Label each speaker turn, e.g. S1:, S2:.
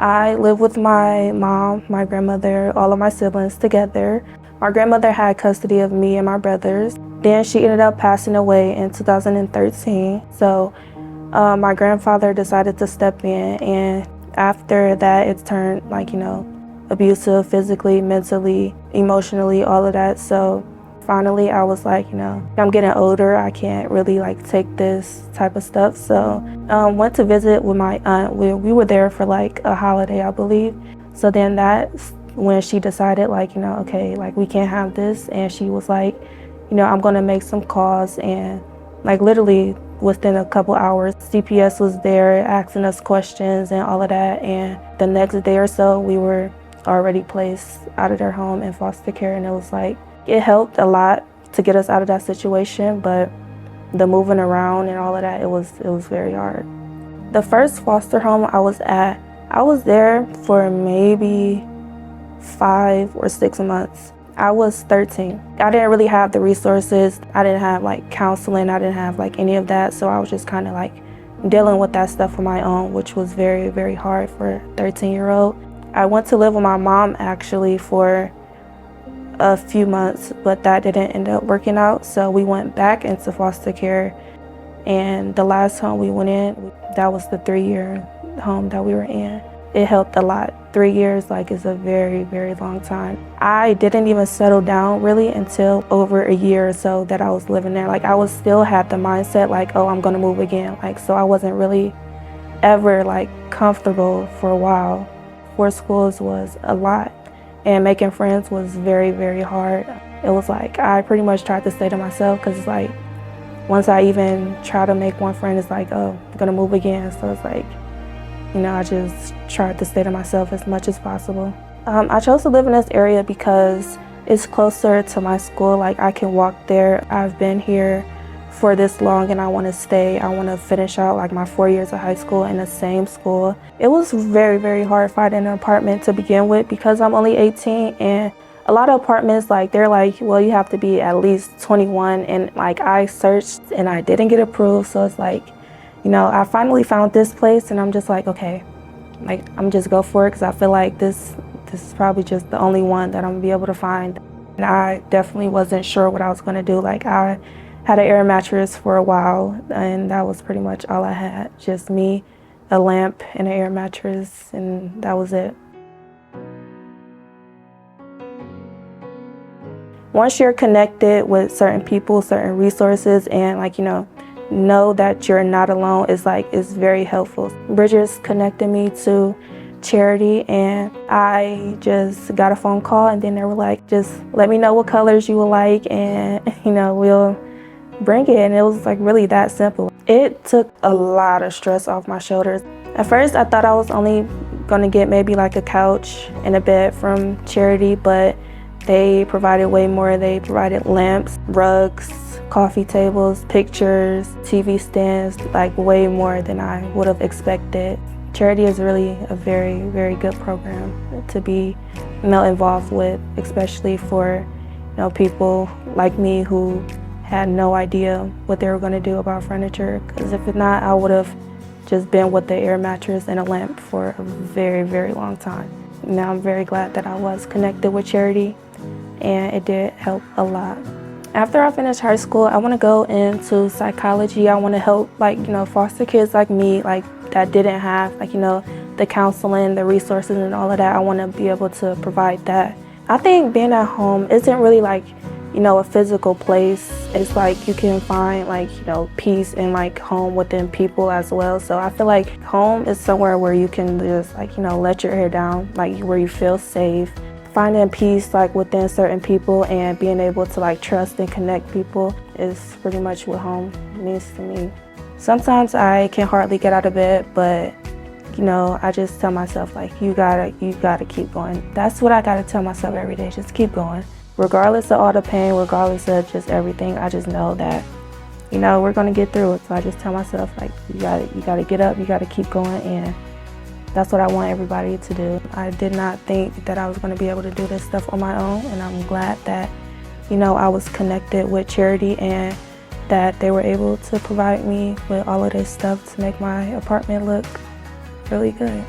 S1: I live with my mom, my grandmother, all of my siblings together. My grandmother had custody of me and my brothers. Then she ended up passing away in 2013. So my grandfather decided to step in, and after that it turned abusive, physically, mentally, emotionally, all of that. So finally I was like, I'm getting older, I can't really take this type of stuff. So went to visit with my aunt. We were there for a holiday, I believe. So then that's when she decided okay, we can't have this. And she was like, I'm gonna make some calls. And literally within a couple hours, CPS was there asking us questions and all of that. And the next day or so, we were already placed out of their home in foster care. And it was it helped a lot to get us out of that situation, but the moving around and all of that, it was very hard. The first foster home I was at, I was there for maybe 5 or 6 months. I was 13. I didn't really have the resources. I didn't have counseling. I didn't have any of that. So I was just kind of dealing with that stuff on my own, which was very, very hard for a 13-year-old. I went to live with my mom actually for a few months, but that didn't end up working out. So we went back into foster care, and the last home we went in, that was the 3-year home that we were in. It helped a lot. 3 years is a very, very long time. I didn't even settle down really until over a year or so that I was living there. I was still had the mindset oh, I'm gonna move again. So I wasn't really ever comfortable for a while. 4 schools was a lot, and making friends was very, very hard. It was I pretty much tried to stay to myself, because it's once I even try to make one friend, it's oh, I'm gonna move again. So it's I just tried to stay to myself as much as possible. I chose to live in this area because it's closer to my school. I can walk there. I've been here for this long and I want to stay. I want to finish out my 4 years of high school in the same school. It was very, very hard finding an apartment to begin with, because I'm only 18, and a lot of apartments they're well, you have to be at least 21, and I searched and I didn't get approved. So it's I finally found this place, and I'm just okay, I'm just go for it, because I feel this is probably just the only one that I'm gonna be able to find. And I definitely wasn't sure what I was gonna do. I had an air mattress for a while, and that was pretty much all I had. Just me, a lamp, and an air mattress, and that was it. Once you're connected with certain people, certain resources, and know that you're not alone, is very helpful. Bridges connected me to Chair-ity, and I just got a phone call, and then they were just let me know what colors you would like, and we'll bring it. And it was really that simple. It took a lot of stress off my shoulders. At first I thought I was only gonna get maybe a couch and a bed from Chair-ity, but they provided way more. They provided lamps, rugs, coffee tables, pictures, TV stands, way more than I would have expected. Chair-ity is really a very, very good program to be involved with, especially for people like me who had no idea what they were going to do about furniture. Because if not, I would have just been with the air mattress and a lamp for a very, very long time. Now I'm very glad that I was connected with Chair-ity, and it did help a lot. After I finish high school, I want to go into psychology. I want to help foster kids like me, that didn't have the counseling, the resources, and all of that. I want to be able to provide that. I think being at home isn't really a physical place. It's you can find peace and home within people as well. So I feel home is somewhere where you can just let your hair down, where you feel safe. Finding peace within certain people and being able to trust and connect people is pretty much what home means to me. Sometimes I can hardly get out of bed, but I just tell myself you gotta keep going. That's what I gotta tell myself every day. Just keep going, regardless of all the pain, regardless of just everything. I just know that we're gonna get through it. So I just tell myself you gotta get up, you gotta keep going, and that's what I want everybody to do. I did not think that I was going to be able to do this stuff on my own, and I'm glad that, I was connected with Chair-ity, and that they were able to provide me with all of this stuff to make my apartment look really good.